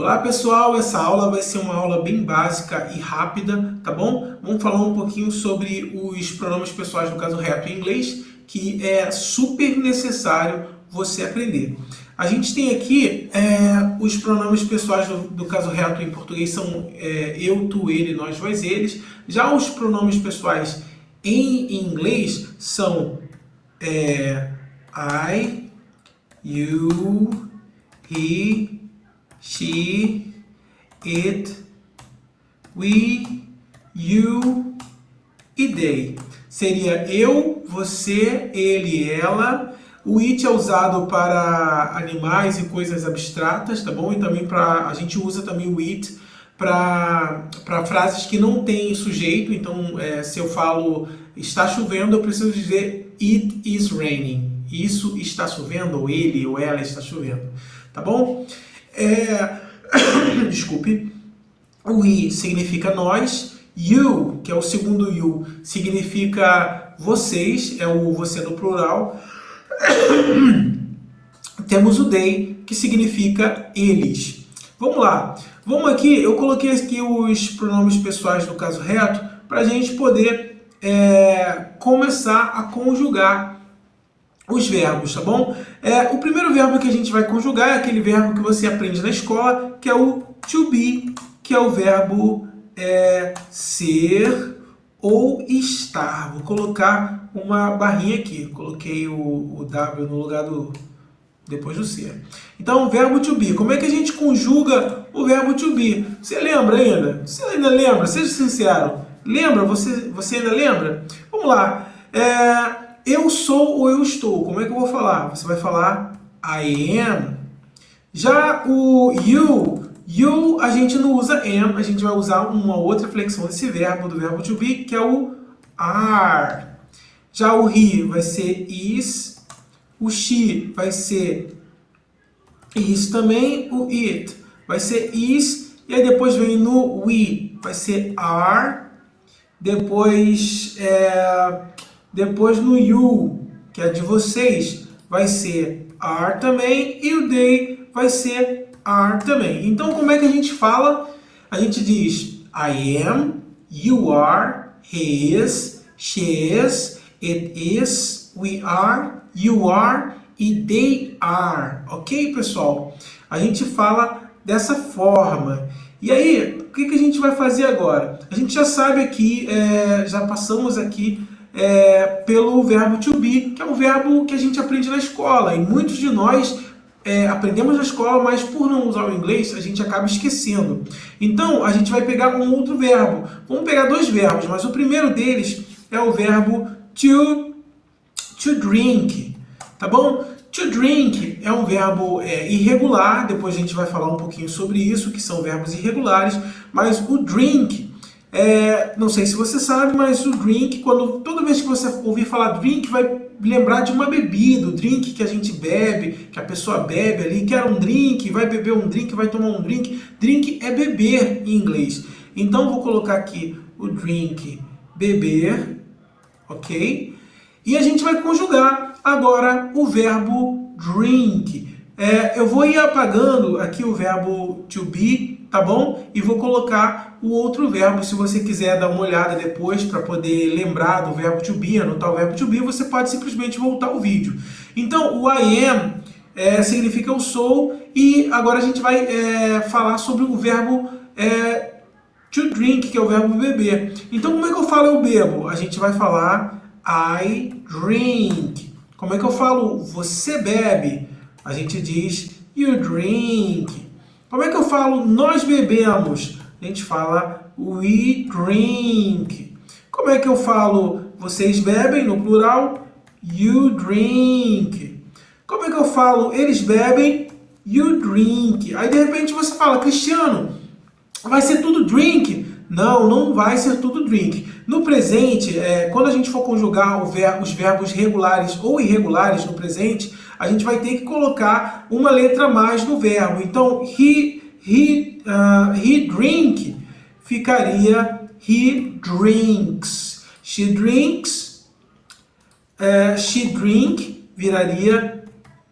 Olá pessoal, essa aula vai ser uma aula bem básica e rápida, tá bom? Vamos falar um pouquinho sobre os pronomes pessoais no caso reto em inglês, que é super necessário você aprender. A gente tem aqui os pronomes pessoais do caso reto em português são eu, tu, ele, nós, vós, eles. Já os pronomes pessoais em inglês são I, you, he, she, it, we, you e they. Seria eu, você, ele, ela. O it é usado para animais e coisas abstratas, tá bom? E também a gente usa também o it para frases que não têm sujeito. Então, se eu falo está chovendo, eu preciso dizer it is raining. Isso está chovendo, ou ele ou ela está chovendo, tá bom? Desculpe. O I significa nós. You, que é o segundo you, significa vocês, é o você no plural. Temos o they, que significa eles. Vamos lá. Vamos aqui, eu coloquei aqui os pronomes pessoais do caso reto para a gente poder começar a conjugar os verbos, tá bom? O primeiro verbo que a gente vai conjugar é aquele verbo que você aprende na escola, que é o to be, que é o verbo ser ou estar. Vou colocar uma barrinha aqui. Coloquei o W no lugar depois do ser. Então, o verbo to be. Como é que a gente conjuga o verbo to be? Você lembra ainda? Você ainda lembra? Seja sincero. Lembra? Você ainda lembra? Vamos lá. Eu sou ou eu estou. Como é que eu vou falar? Você vai falar I am. Já o you a gente não usa am, a gente vai usar uma outra flexão desse verbo, do verbo to be, que é o are. Já o he vai ser is, o she vai ser is também, o it vai ser is, e aí depois vem no we, vai ser are, depois no you, que é de vocês, vai ser are também, e o they vai ser are também. Então, como é que a gente fala? A gente diz I am, you are, he is, she is, it is, we are, you are e they are. Ok, pessoal? A gente fala dessa forma. E aí, o que a gente vai fazer agora? A gente já sabe aqui, já passamos aqui pelo verbo to be, que é um verbo que a gente aprende na escola. E muitos de nós aprendemos na escola, mas por não usar o inglês, a gente acaba esquecendo. Então, a gente vai pegar um outro verbo. Vamos pegar dois verbos, mas o primeiro deles é o verbo to drink, tá bom? To drink é um verbo irregular, depois a gente vai falar um pouquinho sobre isso, que são verbos irregulares, mas o drink, não sei se você sabe, mas o drink, toda vez que você ouvir falar drink, vai lembrar de uma bebida, o drink que a gente bebe, que a pessoa bebe ali, quer um drink, vai beber um drink, vai tomar um drink. Drink é beber em inglês. Então, vou colocar aqui o drink, beber, ok? E a gente vai conjugar agora o verbo drink. Eu vou ir apagando aqui o verbo to be, tá bom? E vou colocar o outro verbo, se você quiser dar uma olhada depois para poder lembrar do verbo to be, anotar o verbo to be, você pode simplesmente voltar o vídeo. Então, o I am significa eu sou, e agora a gente vai falar sobre o verbo to drink, que é o verbo beber. Então, como é que eu falo eu bebo? A gente vai falar I drink. Como é que eu falo você bebe? A gente diz you drink. Como é que eu falo nós bebemos? A gente fala we drink. Como é que eu falo vocês bebem no plural? You drink. Como é que eu falo eles bebem? You drink. Aí de repente você fala, Cristiano, vai ser tudo drink? Não, não vai ser tudo drink. No presente, quando a gente for conjugar os verbos regulares ou irregulares no presente, a gente vai ter que colocar uma letra a mais no verbo. Então, he drink ficaria he drinks. She drinks, she drink viraria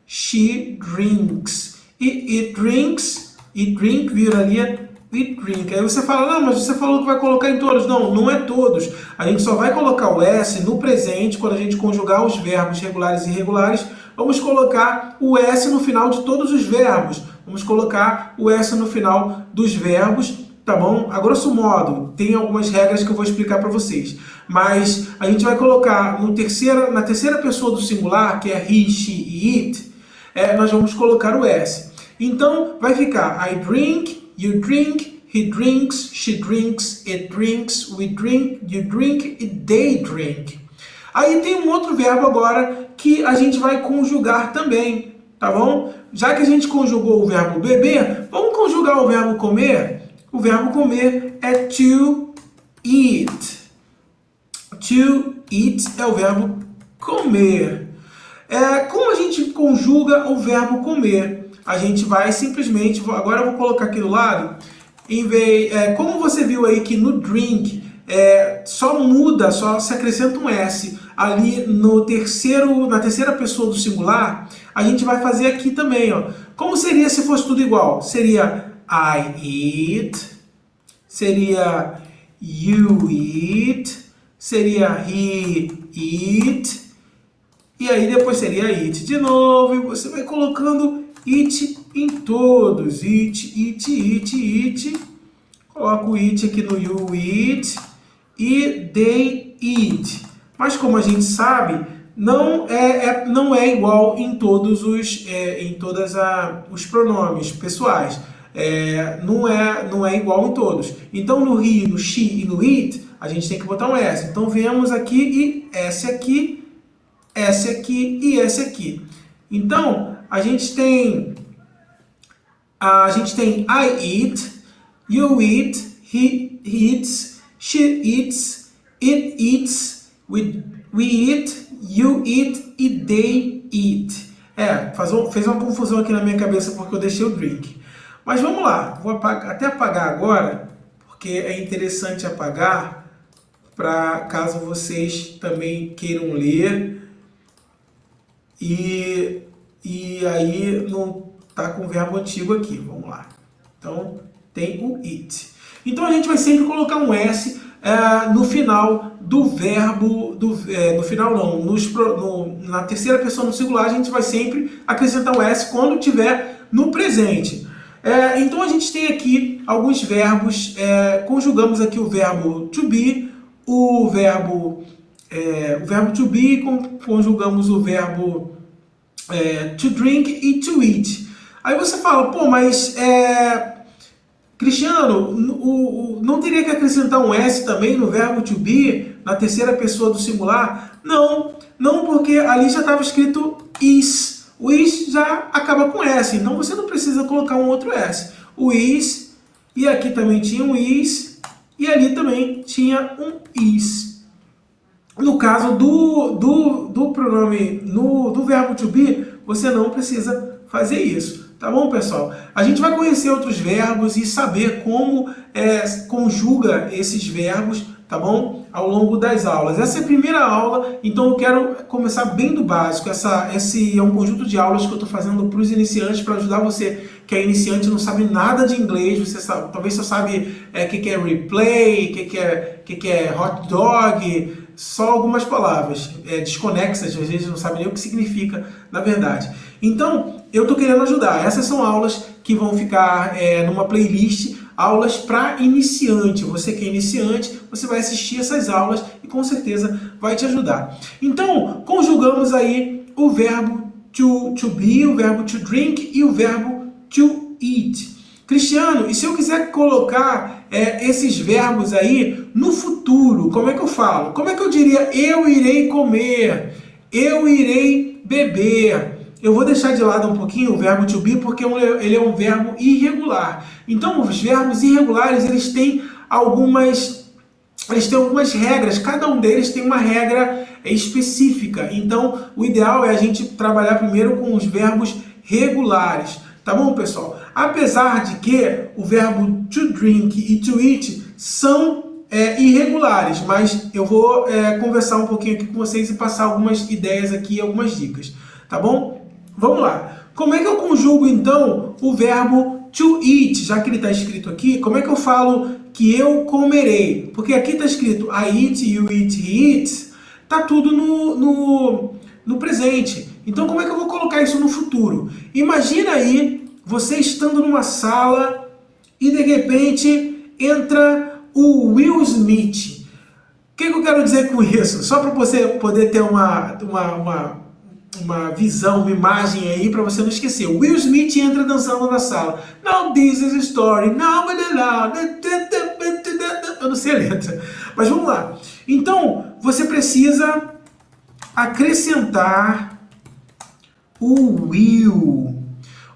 she drinks. E it drinks eat, drink, viraria eat, drink. Aí você fala, não, mas você falou que vai colocar em todos. Não, não é todos. A gente só vai colocar o S no presente, quando a gente conjugar os verbos regulares e irregulares, vamos colocar o S no final de todos os verbos. Vamos colocar o S no final dos verbos, tá bom? A grosso modo, tem algumas regras que eu vou explicar para vocês. Mas a gente vai colocar na terceira pessoa do singular, que é he, she e it, nós vamos colocar o S. Então, vai ficar I drink, you drink, he drinks, she drinks, it drinks, we drink, you drink e they drink. Aí tem um outro verbo agora que a gente vai conjugar também, tá bom? Já que a gente conjugou o verbo beber, vamos conjugar o verbo comer? O verbo comer é to eat. To eat é o verbo comer. Como a gente conjuga o verbo comer? A gente vai simplesmente, agora eu vou colocar aqui do lado, como você viu aí que no drink só se acrescenta um S ali na terceira pessoa do singular, a gente vai fazer aqui também, ó. Como seria se fosse tudo igual? Seria I eat, seria you eat, seria he eat, e aí depois seria it de novo, e você vai colocando it em todos, it, it, it, it, coloca o it aqui no you eat, e they eat. Mas como a gente sabe, não é igual em todos os pronomes pessoais. Não é igual em todos. Então no he, no she e no it, a gente tem que botar um S. Então viemos aqui e S aqui e S aqui. Então a gente tem I eat, you eat, he eats, she eats, it eats, we eat, you eat e they eat. Fez uma confusão aqui na minha cabeça porque eu deixei o drink. Mas vamos lá, vou até apagar agora, porque é interessante apagar para caso vocês também queiram ler e aí não tá com o verbo antigo aqui. Vamos lá. Então tem o it. Então a gente vai sempre colocar um S no final do verbo, no final não, na terceira pessoa no singular a gente vai sempre acrescentar um S quando tiver no presente. Então a gente tem aqui alguns verbos, conjugamos aqui o verbo to be, o verbo to be, conjugamos o verbo to drink e to eat. Aí você fala, pô, mas Cristiano, não teria que acrescentar um S também no verbo to be, na terceira pessoa do singular? Não, porque ali já estava escrito is. O is já acaba com S, então você não precisa colocar um outro S. O is, e aqui também tinha um is, e ali também tinha um is. No caso do pronome, do verbo to be, você não precisa fazer isso. Tá bom, pessoal? A gente vai conhecer outros verbos e saber como conjuga esses verbos, tá bom? Ao longo das aulas. Essa é a primeira aula, então eu quero começar bem do básico. Esse é um conjunto de aulas que eu estou fazendo para os iniciantes, para ajudar você que é iniciante, não sabe nada de inglês, talvez só sabe o que é replay, o que é hot dog, só algumas palavras desconexas, às vezes não sabe nem o que significa, na verdade. Então, eu estou querendo ajudar. Essas são aulas que vão ficar numa playlist, aulas para iniciante. Você que é iniciante, você vai assistir essas aulas e com certeza vai te ajudar. Então, conjugamos aí o verbo to be, o verbo to drink e o verbo to eat. Cristiano, e se eu quiser colocar esses verbos aí no futuro, como é que eu falo? Como é que eu diria eu irei comer, eu irei beber? Eu vou deixar de lado um pouquinho o verbo to be porque ele é um verbo irregular. Então, os verbos irregulares, eles têm algumas regras, cada um deles tem uma regra específica. Então, o ideal é a gente trabalhar primeiro com os verbos regulares. Tá bom, pessoal? Apesar de que o verbo to drink e to eat são irregulares, mas eu vou conversar um pouquinho aqui com vocês e passar algumas ideias aqui, algumas dicas. Tá bom? Vamos lá. Como é que eu conjugo, então, o verbo to eat, já que ele está escrito aqui, como é que eu falo que eu comerei? Porque aqui está escrito I eat, you eat, he eats. Tá tudo no presente. Então como é que eu vou colocar isso no futuro? Imagina aí você estando numa sala e de repente entra o Will Smith. O que eu quero dizer com isso? Só para você poder ter uma visão, uma imagem aí para você não esquecer. O Will Smith entra dançando na sala. Now this is a story. Now, eu não sei a letra. Mas vamos lá. Então, você precisa acrescentar o will.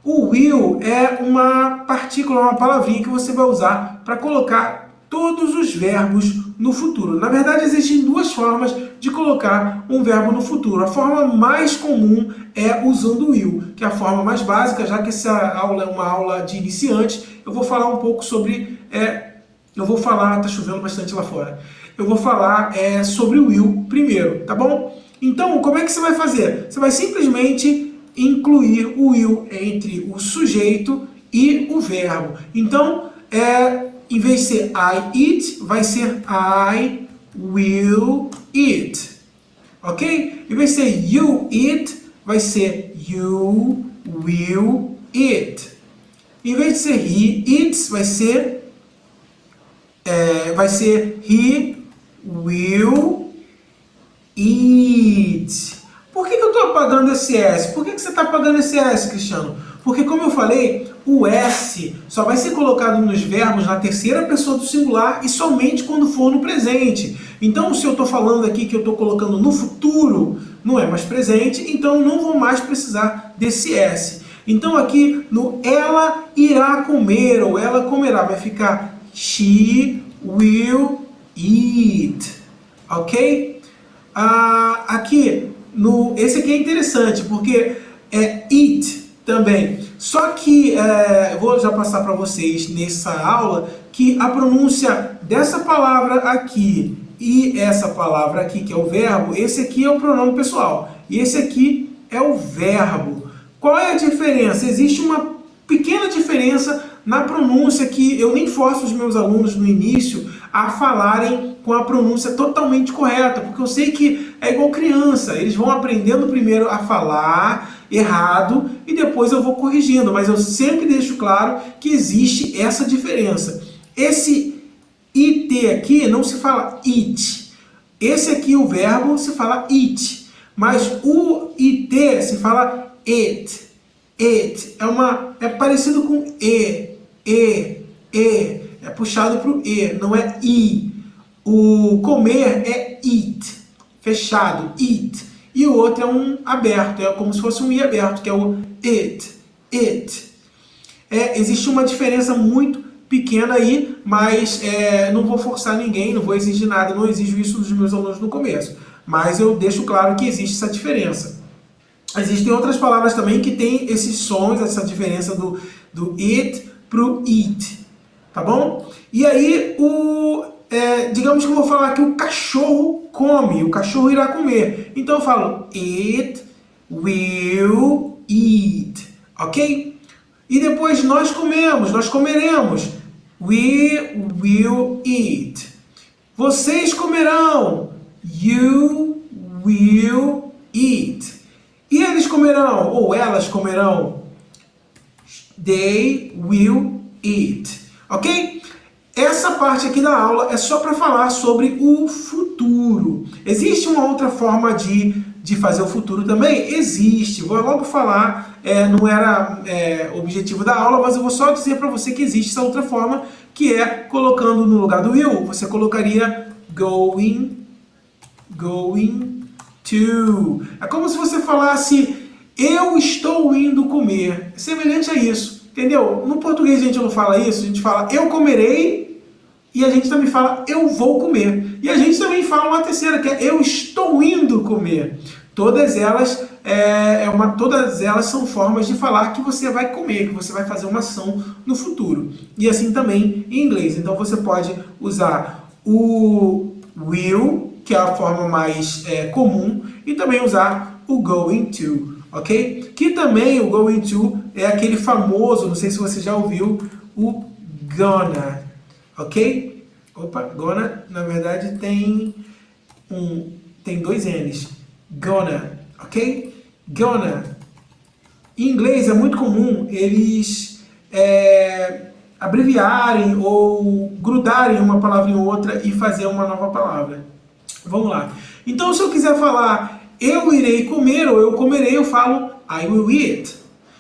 O will é uma partícula, uma palavrinha que você vai usar para colocar todos os verbos no futuro. Na verdade, existem duas formas de colocar um verbo no futuro. A forma mais comum é usando o will, que é a forma mais básica, já que essa aula é uma aula de iniciantes. Eu vou falar um pouco sobre... tá chovendo bastante lá fora. Eu vou falar sobre o will primeiro, tá bom? Então, como é que você vai fazer? Você vai simplesmente incluir o will entre o sujeito e o verbo. Então, em vez de ser I eat, vai ser I will eat. Ok? Em vez de ser you eat, vai ser you will eat. Em vez de ser he eats, vai ser he will eat. Por que eu estou apagando esse S? Por que você está apagando esse S, Cristiano? Porque, como eu falei, o S só vai ser colocado nos verbos na terceira pessoa do singular e somente quando for no presente. Então, se eu estou falando aqui que eu estou colocando no futuro, não é mais presente, então não vou mais precisar desse S. Então, aqui no ela irá comer ou ela comerá, vai ficar she will eat. Ok? Esse aqui é interessante, porque é eat também. Só que eu vou já passar para vocês nessa aula que a pronúncia dessa palavra aqui e essa palavra aqui, que é o verbo, esse aqui é o pronome pessoal e esse aqui é o verbo. Qual é a diferença? Existe uma pequena diferença na pronúncia que eu nem forço os meus alunos no início a falarem com a pronúncia totalmente correta, porque eu sei que é igual criança, eles vão aprendendo primeiro a falar errado e depois eu vou corrigindo, mas eu sempre deixo claro que existe essa diferença. Esse it aqui não se fala it, esse aqui o verbo se fala it, mas o it se fala it. It é parecido com é puxado para o e, não é i. O comer é eat, fechado, eat. E o outro é um aberto, é como se fosse um i aberto, que é o it. Existe uma diferença muito pequena aí, mas não vou forçar ninguém, não vou exigir nada, não exijo isso dos meus alunos no começo. Mas eu deixo claro que existe essa diferença. Existem outras palavras também que tem esses sons, essa diferença do it pro eat, tá bom? E aí, digamos que eu vou falar que o cachorro come, o cachorro irá comer. Então eu falo it will eat, ok? E depois nós comeremos. We will eat. Vocês comerão. You will eat. E eles comerão, ou elas comerão. They will eat. Ok? Essa parte aqui da aula é só para falar sobre o futuro. Existe uma outra forma de fazer o futuro também? Existe. Vou logo falar, não era objetivo da aula, mas eu vou só dizer para você que existe essa outra forma, que é colocando no lugar do will, você colocaria going to. É como se você falasse, eu estou indo comer. É semelhante a isso, entendeu? No português a gente não fala isso, a gente fala eu comerei, e a gente também fala eu vou comer. E a gente também fala uma terceira, que é eu estou indo comer. Todas elas, todas elas são formas de falar que você vai comer, que você vai fazer uma ação no futuro. E assim também em inglês. Então você pode usar o will, que é a forma mais comum, e também usar o going to, ok? Que também o going to é aquele famoso, não sei se você já ouviu, o gonna, ok? Opa, gonna, na verdade, tem dois N's. Gonna, ok? Gonna. Em inglês é muito comum eles abreviarem ou grudarem uma palavra em outra e fazer uma nova palavra. Vamos lá. Então, se eu quiser falar eu irei comer ou eu comerei, eu falo I will eat.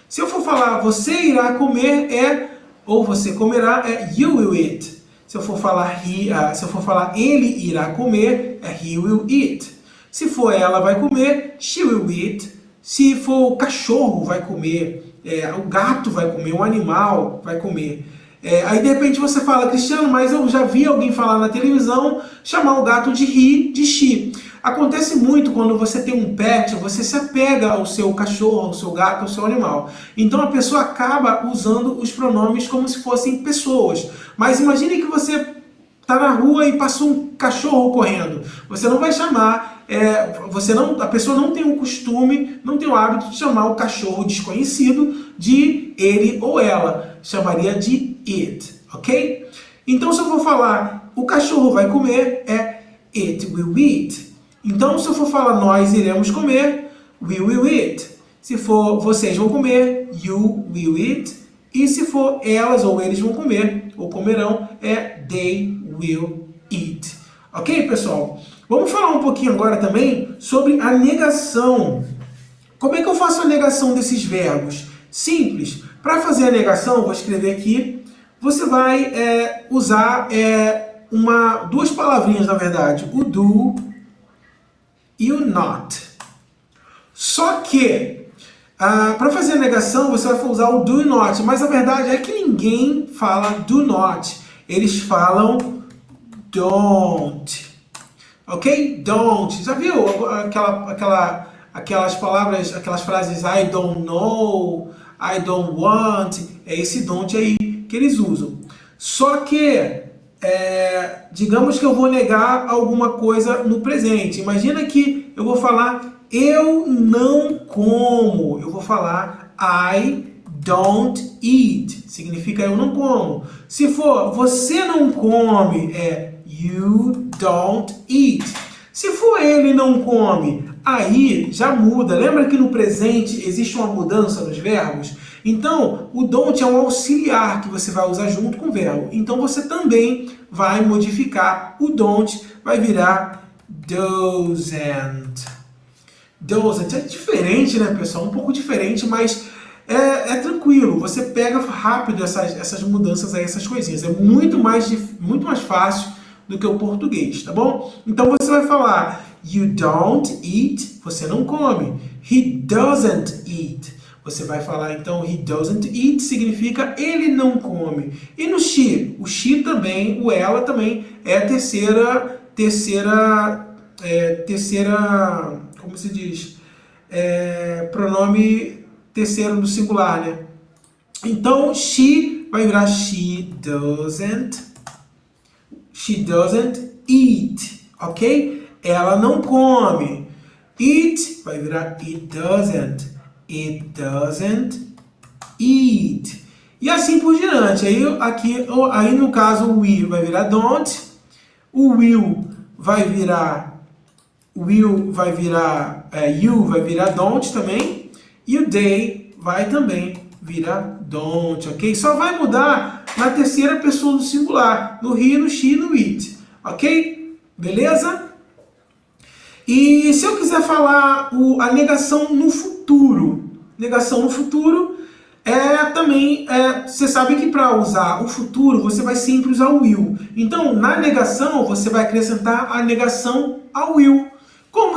Se eu for falar você irá comer, ou você comerá, you will eat. Se eu for falar ele irá comer, he will eat. Se for ela vai comer, she will eat. Se for o cachorro vai comer, o gato vai comer, um animal vai comer. Aí de repente você fala, Cristiano, mas eu já vi alguém falar na televisão, chamar o gato de he, de she. Acontece muito quando você tem um pet, você se apega ao seu cachorro, ao seu gato, ao seu animal. Então a pessoa acaba usando os pronomes como se fossem pessoas. Mas imagine que você está na rua e passou um cachorro correndo. Você não vai chamar, a pessoa não tem o costume, não tem o hábito de chamar o cachorro desconhecido de ele ou ela. Chamaria de it, ok? Então se eu for falar o cachorro vai comer, it will eat. Então se eu for falar nós iremos comer, we will eat. Se for vocês vão comer, you will eat. E se for elas ou eles vão comer, ou comerão, they will eat. Ok, pessoal? Vamos falar um pouquinho agora também sobre a negação. Como é que eu faço a negação desses verbos? Simples. Para fazer a negação, vou escrever aqui, você vai usar duas palavrinhas, na verdade, o do e o not. Só que, para fazer a negação, você vai usar o do e not, mas a verdade é que ninguém fala do not. Eles falam don't. Ok? Don't. Já viu aquelas palavras, aquelas frases I don't know, I don't want? É esse don't aí que eles usam. Só que, digamos que eu vou negar alguma coisa no presente. Imagina que eu vou falar eu não como. Eu vou falar I don't eat. Significa eu não como. Se for você não come, you don't eat. Se for ele não come, aí já muda. Lembra que no presente existe uma mudança nos verbos? Então, o don't é um auxiliar que você vai usar junto com o verbo. Então, você também vai modificar o don't, vai virar doesn't. Doesn't é diferente, né, pessoal? Um pouco diferente, mas é tranquilo. Você pega rápido essas mudanças aí, essas coisinhas. É muito mais fácil do que o português, tá bom? Então você vai falar you don't eat, você não come. He doesn't eat. Você vai falar então he doesn't eat significa ele não come. E no she, o she também, o ela também é a terceira, como se diz? Pronome terceiro do singular, né? Então she vai virar she doesn't eat, ok? Ela não come. Eat vai virar it doesn't eat. E assim por diante. Aí no caso o we vai virar don't, o you vai virar you vai virar don't também, e o they vai também virar don't, ok? Só vai mudar na terceira pessoa do singular, no he, no she, no it, ok? Beleza? E se eu quiser falar a negação no futuro, você sabe que para usar o futuro você vai sempre usar o will. Então na negação você vai acrescentar a negação ao will. Como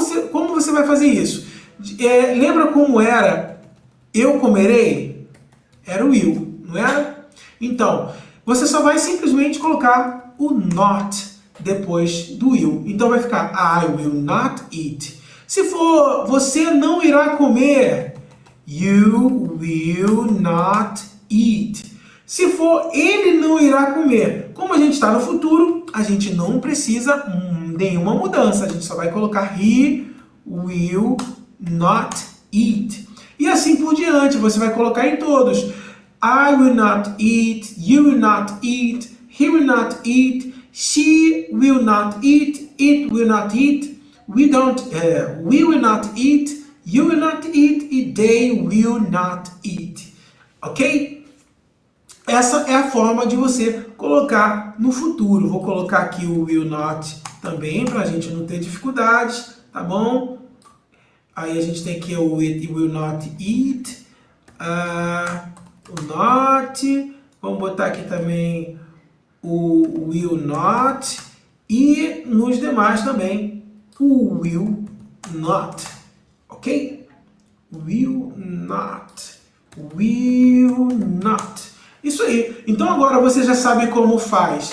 você vai fazer isso? Lembra como era eu comerei? Era o will, não era? Então, você só vai simplesmente colocar o not depois do will. Então vai ficar I will not eat. Se for você não irá comer, you will not eat. Se for ele não irá comer, como a gente está no futuro, a gente não precisa nenhuma mudança. A gente só vai colocar he will not eat. E assim por diante, você vai colocar em todos. I will not eat, you will not eat, he will not eat, she will not eat, it will not eat, we will not eat, you will not eat e they will not eat. Ok? Essa é a forma de você colocar no futuro. Vou colocar aqui o will not também, para a gente não ter dificuldades, tá bom? Aí a gente tem aqui o it will not eat, o not, vamos botar aqui também o will not, e nos demais também o will not, ok? Will not, will not. Isso aí. Então agora você já sabe como faz,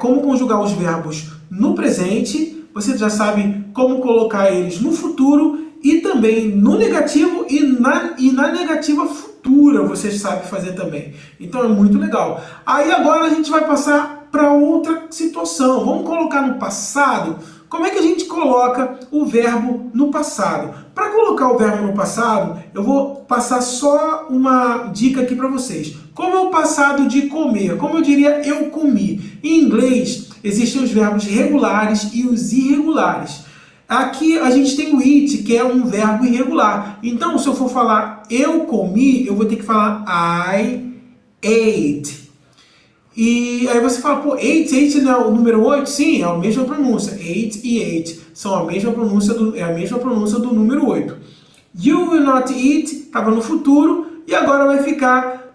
como conjugar os verbos no presente, você já sabe como colocar eles no futuro e também no negativo e na negativa futura você sabe fazer também. Então é muito legal. Aí agora a gente vai passar para outra situação. Vamos colocar no passado. Como é que a gente coloca o verbo no passado? Para colocar o verbo no passado, eu vou passar só uma dica aqui para vocês. Como é o passado de comer? Como eu diria, eu comi. Em inglês, existem os verbos regulares e os irregulares. Aqui a gente tem o eat, que é um verbo irregular. Então, se eu for falar eu comi, eu vou ter que falar I ate. E aí você fala, pô, eight não é o número 8? Sim, é a mesma pronúncia. Eight e eight são a mesma pronúncia do número 8. You will not eat estava no futuro e agora vai ficar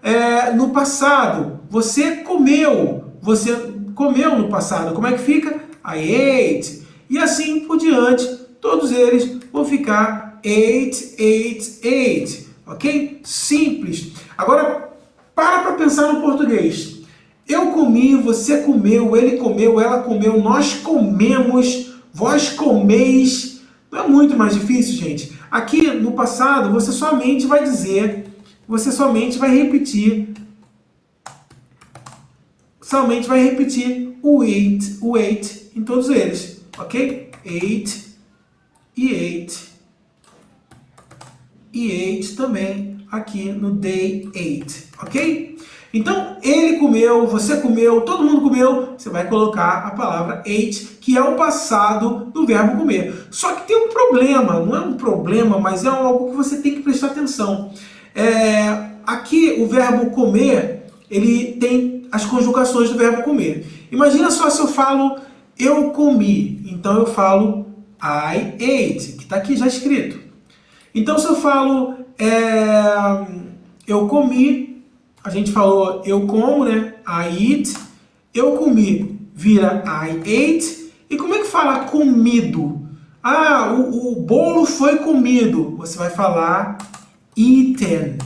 no passado. Você comeu no passado. Como é que fica? I ate. E assim por diante, todos eles vão ficar ate. Ok? Simples. Agora, para pensar no português. Eu comi, você comeu, ele comeu, ela comeu, nós comemos, vós comeis. Não é muito mais difícil, gente. Aqui no passado, você somente vai repetir o ate em todos eles, ok? Ate e ate também aqui no they ate, ok? Então, ele comeu, você comeu, todo mundo comeu, você vai colocar a palavra ate, que é o passado do verbo comer. Só que tem um problema, não é um problema, mas é algo que você tem que prestar atenção. Aqui, o verbo comer, ele tem as conjugações do verbo comer. Imagina só se eu falo eu comi, então eu falo I ate, que está aqui já escrito. Então, se eu falo eu comi, a gente falou eu como, né? I eat. Eu comi vira I ate. E como é que fala comido? O bolo foi comido. Você vai falar eaten.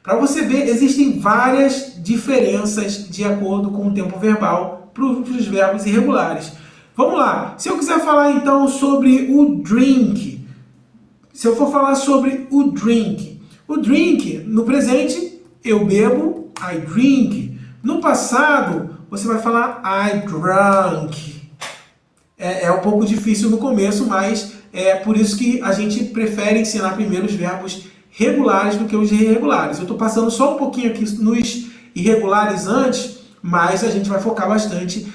Para você ver, existem várias diferenças de acordo com o tempo verbal para os verbos irregulares. Vamos lá. Se eu quiser falar então sobre o drink. Se eu for falar sobre o drink. O drink, no presente, eu bebo, I drink. No passado, você vai falar I drank. É um pouco difícil no começo, mas é por isso que a gente prefere ensinar primeiro os verbos regulares do que os irregulares. Eu estou passando só um pouquinho aqui nos irregulares antes, mas a gente vai focar bastante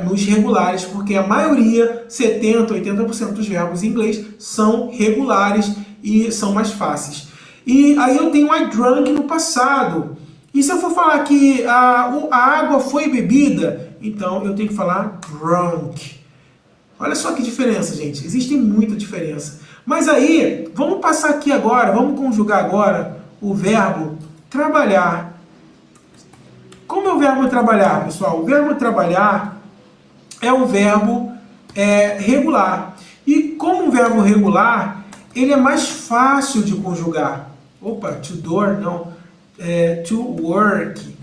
nos regulares, porque a maioria, 70%, 80% dos verbos em inglês são regulares e são mais fáceis. E aí eu tenho I drank no passado. E se eu for falar que a água foi bebida, então eu tenho que falar drunk. Olha só que diferença, gente. Existe muita diferença. Mas aí, vamos passar aqui agora, vamos conjugar agora o verbo trabalhar. Como é o verbo trabalhar, pessoal? O verbo trabalhar é um verbo regular. E como um verbo regular, ele é mais fácil de conjugar. Opa, to do, não. To work.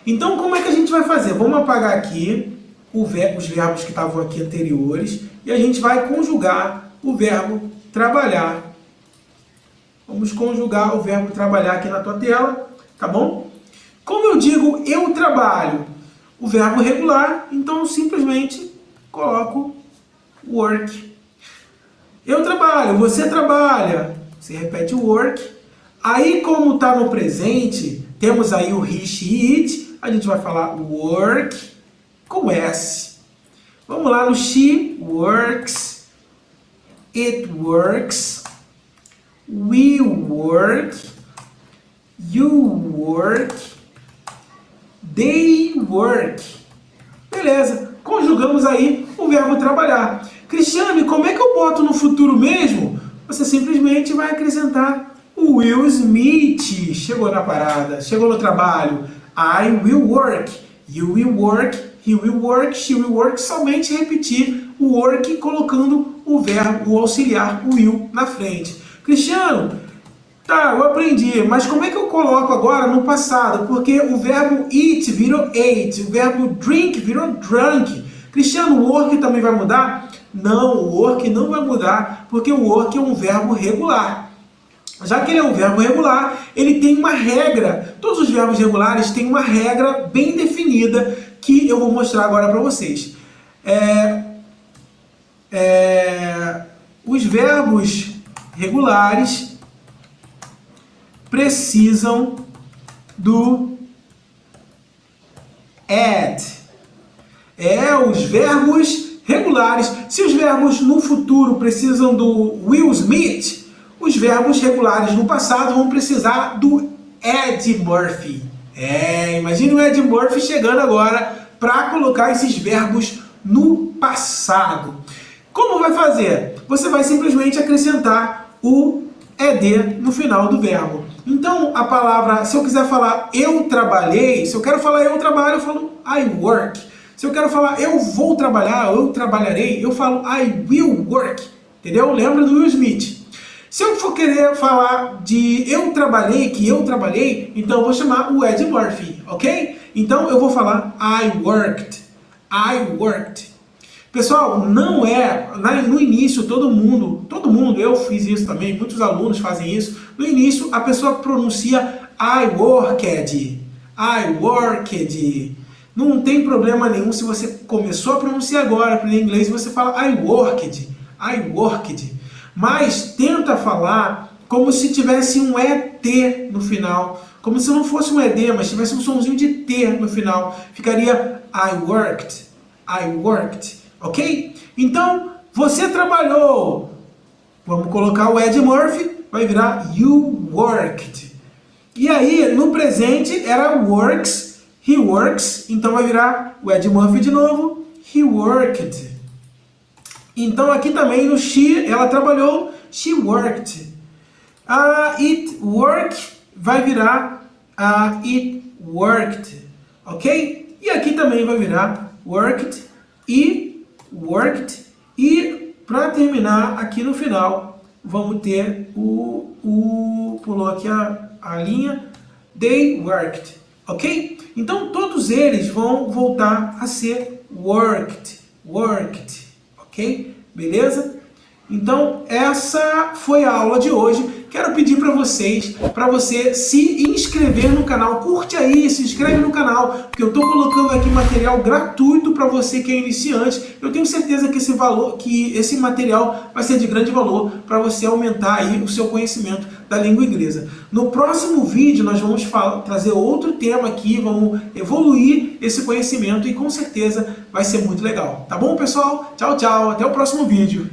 Então, como é que a gente vai fazer? Vamos apagar aqui os verbos que estavam aqui anteriores e a gente vai conjugar o verbo trabalhar. Vamos conjugar o verbo trabalhar aqui na tua tela, tá bom? Como eu digo eu trabalho, o verbo regular, então eu simplesmente coloco work. Eu trabalho, você trabalha. Você repete o work. Aí, como está no presente, temos aí o he, she, it. A gente vai falar work com S. Vamos lá no she works, it works, we work, you work, they work. Beleza, conjugamos aí o verbo trabalhar. Cristiane, como é que eu boto no futuro mesmo? Você simplesmente vai acrescentar o Will Smith. Chegou na parada, chegou no trabalho. I will work, you will work, he will work, she will work. Somente repetir o work colocando o verbo, o auxiliar, o will, na frente. Cristiano, tá, eu aprendi, mas como é que eu coloco agora no passado? Porque o verbo eat virou ate, o verbo drink virou drunk. Cristiano, o work também vai mudar? Não, o work não vai mudar, porque o work é um verbo regular. Já que ele é um verbo regular, ele tem uma regra. Todos os verbos regulares têm uma regra bem definida que eu vou mostrar agora para vocês. Os verbos regulares precisam do add. Os verbos regulares. Se os verbos no futuro precisam do Will Smith, os verbos regulares no passado vão precisar do Ed Murphy. Imagine o Ed Murphy chegando agora para colocar esses verbos no passado. Como vai fazer? Você vai simplesmente acrescentar o ED no final do verbo. Então, a palavra, se eu quiser falar eu trabalhei, se eu quero falar eu trabalho, eu falo I work. Se eu quero falar eu vou trabalhar, eu trabalharei, eu falo I will work. Entendeu? Lembra do Will Smith. Se eu for querer falar de eu trabalhei, que eu trabalhei, então eu vou chamar o Ed Murphy, ok? Então eu vou falar I worked. I worked. Pessoal, não é, no início todo mundo, eu fiz isso também, muitos alunos fazem isso, no início a pessoa pronuncia I worked. I worked. Não tem problema nenhum se você começou a pronunciar agora, aprender inglês, e você fala I worked. I worked. Mas tenta falar como se tivesse um ET no final. Como se não fosse um ED, mas tivesse um somzinho de T no final. Ficaria I worked. I worked. Ok? Então, você trabalhou. Vamos colocar o Ed Murphy. Vai virar you worked. E aí, no presente, era works. He works. Então, vai virar o Ed Murphy de novo. He worked. Então aqui também no she, ela trabalhou, she worked. It worked vai virar it worked, ok? E aqui também vai virar worked e worked. E para terminar, aqui no final, vamos ter pulou aqui a linha, they worked, ok? Então todos eles vão voltar a ser worked, worked. Ok? Beleza? Então, essa foi a aula de hoje. Quero pedir para você se inscrever no canal. Curte aí, se inscreve no canal, porque eu estou colocando aqui material gratuito para você que é iniciante. Eu tenho certeza que esse material vai ser de grande valor para você aumentar aí o seu conhecimento da língua inglesa. No próximo vídeo nós vamos trazer outro tema aqui, vamos evoluir esse conhecimento e com certeza vai ser muito legal. Tá bom, pessoal? Tchau, tchau. Até o próximo vídeo.